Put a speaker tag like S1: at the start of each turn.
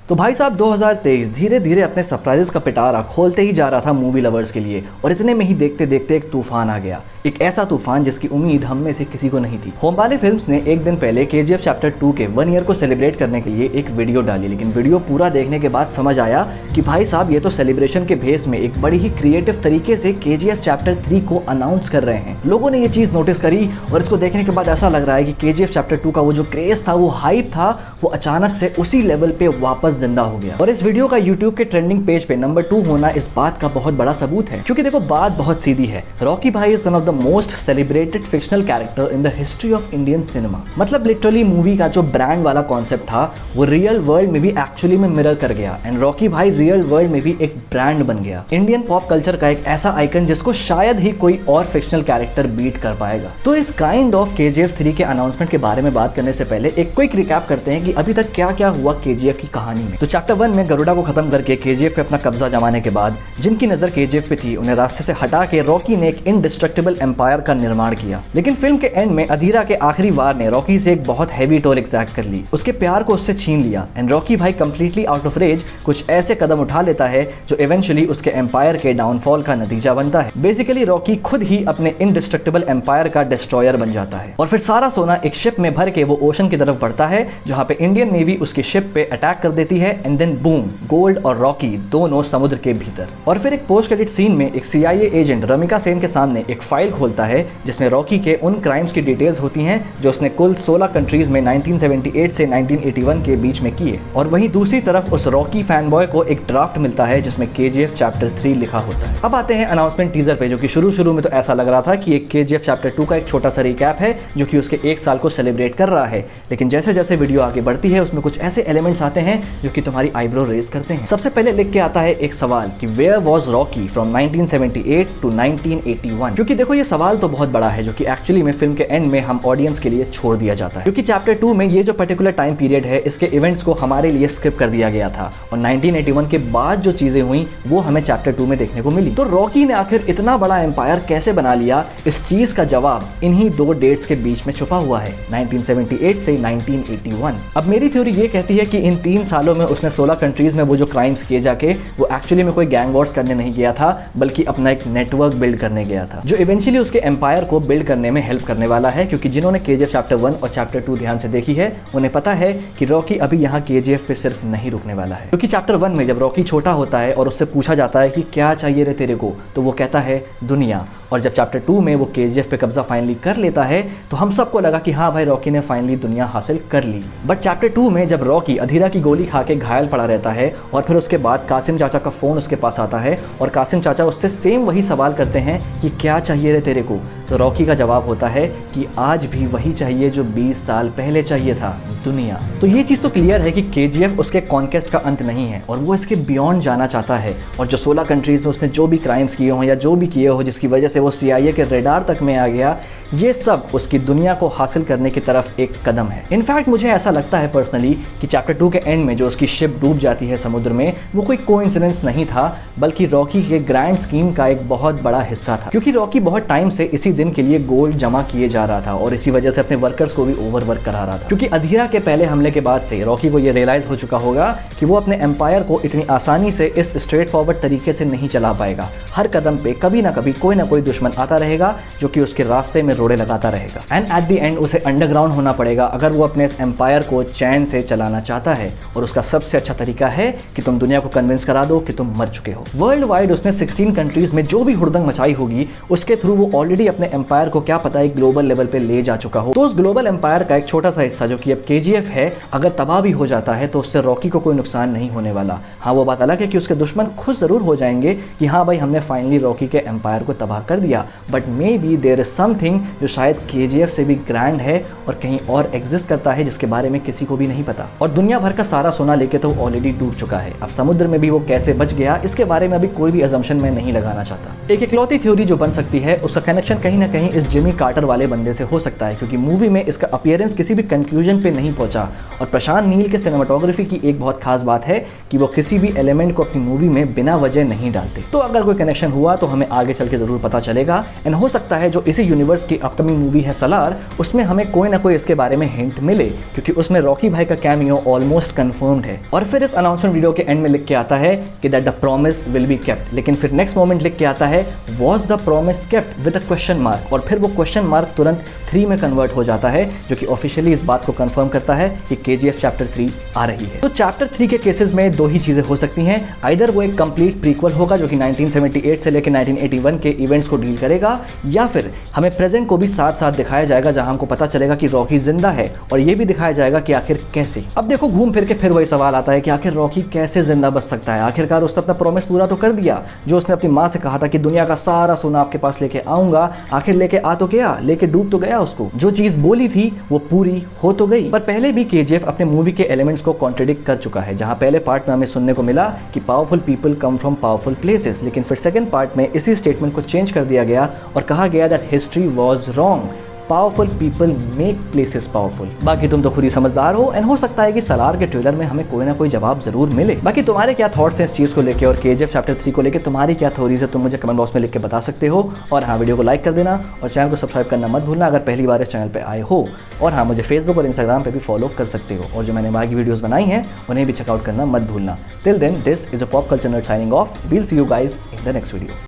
S1: तो भाई साहब 2023 धीरे धीरे अपने सरप्राइजेस का पिटारा खोलते ही जा रहा था मूवी लवर्स के लिए, और इतने में ही देखते देखते एक तूफान आ गया। एक ऐसा तूफान जिसकी उम्मीद हम में से किसी को नहीं थी। होमबाले फिल्म्स ने एक दिन पहले KGF चैप्टर 2 के 1 ईयर को सेलिब्रेट करने के लिए एक वीडियो डाली, लेकिन वीडियो पूरा देखने के बाद समझ आया कि भाई साहब ये तो सेलिब्रेशन के भेस में एक बड़ी ही क्रिएटिव तरीके से KGF चैप्टर 3 को अनाउंस कर रहे हैं। लोगों ने ये चीज नोटिस करी और इसको देखने के बाद ऐसा लग रहा है कि KGF चैप्टर 2 का वो जो क्रेज था, वो हाइप था, वो अचानक से उसी लेवल पे वापस जिंदा हो गया। और इस वीडियो का यूट्यूब के ट्रेंडिंग पेज पे नंबर 2 होना इस बात का बहुत बड़ा सबूत है, क्योंकि देखो बात बहुत सीधी है। रॉकी भाई is one of the most celebrated fictional character in the history of Indian cinema. मतलब लिटरली मूवी का जो ब्रांड वाला कॉन्सेप्ट था वो रियल वर्ल्ड में भी एक्चुअली में मिरर कर गया, एंड रॉकी भाई रियल वर्ल्ड में भी एक ब्रांड बन गया, इंडियन पॉप कल्चर का एक ऐसा आइकन जिसको शायद ही कोई और फिक्शनल कैरेक्टर बीट कर पाएगा। तो इस काइंड ऑफ KGF 3 के अनाउंसमेंट के बारे में बात करने से पहले एक क्विक रिकैप करते हैं कि अभी तक क्या क्या हुआ KGF की कहानी में। तो चैप्टर 1 में गरुड़ा को खत्म करके KGF पे अपना कब्जा जमाने के बाद जिनकी नजर KGF पे थी उन्हें रास्ते से हटा के रॉकी ने एक इनडिस्ट्रक्टिबल एम्पायर का निर्माण किया। लेकिन फिल्म के एंड में अधीरा के आखिरी वार ने रॉकी से एक बहुत हैवी टोल एग्जैक्ट कर ली, उसके प्यार को उससे छीन लिया, एंड रॉकी भाई कंप्लीटली आउट ऑफ रेज कुछ ऐसे कदम उठा लेता है जो इवेंचुअली उसके एम्पायर के डाउनफॉल का नतीजा बनता है। बेसिकली रॉकी खुद ही अपने इनडिस्ट्रक्टिबल एम्पायर का डिस्ट्रॉयर बन जाता है, और फिर सारा सोना एक शिप में भर के वो ओशन की तरफ बढ़ता है, जहां पे इंडियन नेवी उसकी शिप पे अटैक कर देती है, एंड देन बूम, गोल्ड और रॉकी दोनों समुद्र के भीतर। और फिर एक पोस्ट क्रेडिट सीन में एक CIA एजेंट रमिका सेन के सामने एक फाइल खोलता है जिसमें रॉकी के उन क्राइम्स की डिटेल्स होती हैं जो उसने कुल 16 कंट्रीज में 1978 से 1981 के बीच में किए। और वहीं दूसरी तरफ उस रॉकी फैन बॉय को एक ड्राफ्ट मिलता है जिसमें KGF चैप्टर 3 लिखा होता है। अब आते हैं अनाउंसमेंट टीजर पे, जो कि शुरू में तो ऐसा लग रहा था कि एक KGF चैप्टर 2 का एक छोटा सा रिकैप है जो कि उसके 1 साल को सेलिब्रेट कर रहा है। लेकिन जैसे जैसे वीडियो आगे बढ़ती है उसमें कुछ ऐसे एलिमेंट्स आते हैं जो कि तुम्हारी आईब्रो रेज करते हैं। सबसे पहले लिख के आता है एक सवाल कि where was Rocky from 1978 to 1981। क्योंकि देखो ये सवाल तो बहुत बड़ा है जो कि एक्चुअली में फिल्म के एंड में हम ऑडियंस के लिए छोड़ दिया जाता है, क्योंकि चैप्टर 2 में ये जो पर्टिकुलर टाइम पीरियड है इसके इवेंट्स को हमारे लिए स्क्रिप्ट कर दिया गया था, और 1981 के बाद जो चीजें हुई वो हमें चैप्टर 2 में देखने को मिली। तो रॉकी ने आखिर इतना बड़ा एम्पायर कैसे बना लिया, इस चीज का जवाब इन्हीं 2 डेट्स के बीच में छुपा हुआ है, 1978 से 1981। अब मेरी थ्योरी ये कहती है कि इन 3 सालों में उसने 16 कंट्रीज में वो जो क्राइम्स किए जाके वो एक्चुअली में कोई गैंग वॉर्स करने नहीं गया था, बल्कि अपना एक नेटवर्क बिल्ड करने गया था, जो इवेंचुअली उसके एम्पायर को बिल्ड करने में हेल्प करने वाला है। क्योंकि जिन्होंने KGF चैप्टर 1 और चैप्टर 2 ध्यान से देखी है उन्हें पता है कि रॉकी अभी यहाँ KGF पे सिर्फ नहीं रुकने वाला है। क्योंकि चैप्टर 1 में जब रॉकी छोटा होता है और उससे पूछा जाता है कि क्या चाहिए रे तेरे को, तो वो कहता है दुनिया। और जब चैप्टर 2 में वो KGF पे कब्जा फाइनली कर लेता है तो हम सबको लगा कि हाँ भाई रॉकी ने फाइनली दुनिया हासिल कर ली। बट चैप्टर 2 में जब रॉकी अधीरा की गोली खा के घायल पड़ा रहता है और फिर उसके बाद कासिम चाचा का फोन उसके पास आता है और कासिम चाचा उससे सेम वही सवाल करते हैं कि क्या चाहिए रे तेरे को, तो रॉकी का जवाब होता है कि आज भी वही चाहिए जो 20 साल पहले चाहिए था, दुनिया। तो ये चीज़ तो क्लियर है कि KGF उसके कॉन्केस्ट का अंत नहीं है और वो इसके बियॉन्ड जाना चाहता है। और जो 16 कंट्रीज में उसने जो भी क्राइम्स किए हों या जो भी किए हो जिसकी वजह से वो CIA के रेडार तक में आ गया, ये सब उसकी दुनिया को हासिल करने की तरफ एक कदम है। इनफैक्ट मुझे ऐसा लगता है पर्सनली कि चैप्टर 2 के एंड में जो उसकी शिप डूब जाती है समुद्र में, वो कोई कोइंसिडेंस नहीं था, बल्कि रॉकी के ग्रैंड स्कीम का एक बहुत बड़ा हिस्सा था। क्योंकि रॉकी बहुत टाइम से इसी दिन के लिए गोल्ड जमा किए जा रहा था और इसी वजह से अपने वर्कर्स को भी ओवरवर्क करा रहा था। क्योंकि अधीरा के पहले हमले के बाद से रॉकी को ये रियलाइज हो चुका होगा कि वो अपने एम्पायर को इतनी आसानी से इस स्ट्रेट फॉरवर्ड तरीके से नहीं चला पाएगा। हर कदम पे कभी ना कभी कोई ना कोई दुश्मन आता रहेगा जो कि उसके रास्ते में रोड़े लगाता रहेगा, एंड एट द एंड उसे अंडरग्राउंड होना पड़ेगा अगर वो अपने इस एम्पायर को चैन से चलाना चाहता है। और उसका सबसे अच्छा तरीका है कि तुम दुनिया को कन्विंस करा दो कि तुम मर चुके हो। वर्ल्ड वाइड उसने 16 कंट्रीज में जो भी हुड़दंग मचाई होगी उसके थ्रू वो ऑलरेडी अपने एम्पायर को क्या पता है ग्लोबल लेवल पे ले जा चुका हो। तो उस ग्लोबल एम्पायर का एक छोटा सा हिस्सा जो कि अब KGF है, अगर तबाह भी हो जाता है तो उससे रॉकी को कोई नुकसान नहीं होने वाला। हाँ वो बात अलग है कि उसके दुश्मन खुश जरूर हो जाएंगे कि हाँ भाई हमने फाइनली रॉकी के एम्पायर को तबाह कर दिया, but maybe there is something जो शायद KGF से भी ग्रैंड है और कहीं और एग्जिस्ट करता है जिसके बारे में किसी को भी नहीं पता। और दुनिया भर का सारा सोना लेके तो ऑलरेडी डूब चुका है। अब समुद्र में भी वो कैसे बच गया इसके बारे में अभी कोई भी अजम्पशन में नहीं लगाना चाहता। एक इकलौती थ्योरी जो बन सकती है उसका कनेक्शन कहीं ना कहीं इस जिमी कार्टर वाले बंदे से हो सकता है, क्योंकि मूवी में इसका अपीयरेंस किसी भी कंक्लूजन पे नहीं पहुंचा। और प्रशांत नील के सिनेमाटोग्राफी की एक बहुत खास बात है कि वो किसी भी एलिमेंट को अपनी मूवी में बिना वजह नहीं डालते। तो अगर कोई कनेक्शन हुआ तो हमें आगे चल के जरूर पता चलेगा, एंड हो सकता है जो इसी यूनिवर्स के की अपकमिंग मूवी है सलार, उसमें हमें कोई ना कोई इसके बारे में हिंट मिले, क्योंकि उसमें रॉकी भाई का कैमियो ऑलमोस्ट कंफर्म्ड है। और फिर इस अनाउंसमेंट वीडियो के एंड में लिख के आता है कि that the promise will be kept, लेकिन फिर नेक्स्ट मोमेंट लिख के आता है was the promise kept with a question mark, और फिर वो क्वेश्चन मार्क तुरंत 3 में कन्वर्ट हो जाता है, जो कि ऑफिशियली इस बात को कंफर्म करता है कि KGF चैप्टर 3 आ रही है। तो चैप्टर 3 के केसेस में 2 ही चीजें हो सकती हैं, आइदर वो एक कंप्लीट प्रीक्वल होगा जो कि 1978 से लेकर 1981 के इवेंट्स को डील करेगा, या फिर हमें प्रेजेंट को भी साथ साथ दिखाया जाएगा, जहां हमको पता चलेगा कि रॉकी जिंदा है, और ये भी दिखाया जाएगा कि आखिर कैसे। अब देखो घूम फिर के फिर वही सवाल आता है कि आखिर रॉकी कैसे जिंदा बच सकता है। आखिरकार उसने अपना प्रॉमिस पूरा तो कर दिया, जो उसने अपनी माँ से कहा था कि दुनिया का सारा सोना आपके पास लेके आऊंगा, आखिर लेके आ तो गया, लेके डूब तो गया उसको। जो चीज बोली थी वो पूरी हो तो गई। पर पहले भी KGF अपने मूवी के एलिमेंट्स को कॉन्ट्रडिक्ट कर चुका है, जहां पहले पार्ट में हमें सुनने को मिला कि powerful people come from powerful places, लेकिन फिर सेकंड पार्ट में इसी स्टेटमेंट को चेंज कर दिया गया और कहा गया that history was wrong, powerful people make places powerful. बाकी तुम तो खुद ही समझदार हो, एंड हो सकता है कि सलार के ट्रेलर में हमें कोई ना कोई जवाब जरूर मिले। बाकी तुम्हारे क्या थॉट्स हैं इस चीज को लेके, और KGF चैप्टर 3 को लेके तुम्हारी क्या थ्योरीज है, तुम मुझे कमेंट बॉक्स में लिख के बता सकते हो। और हाँ, वीडियो को लाइक कर देना और चैनल को सब्सक्राइब करना मत भूलना अगर पहली बार इस चैनल पर आए हो। और हाँ, मुझे फेसबुक और इंस्टाग्राम पर भी फॉलो कर सकते हो, और जो मैंने बाकी वीडियोज़ बनाई हैं उन्हें भी चेकआउट करना मत भूलना। Till then, this is a pop culture nerd signing off. We'll see you guys in the next video.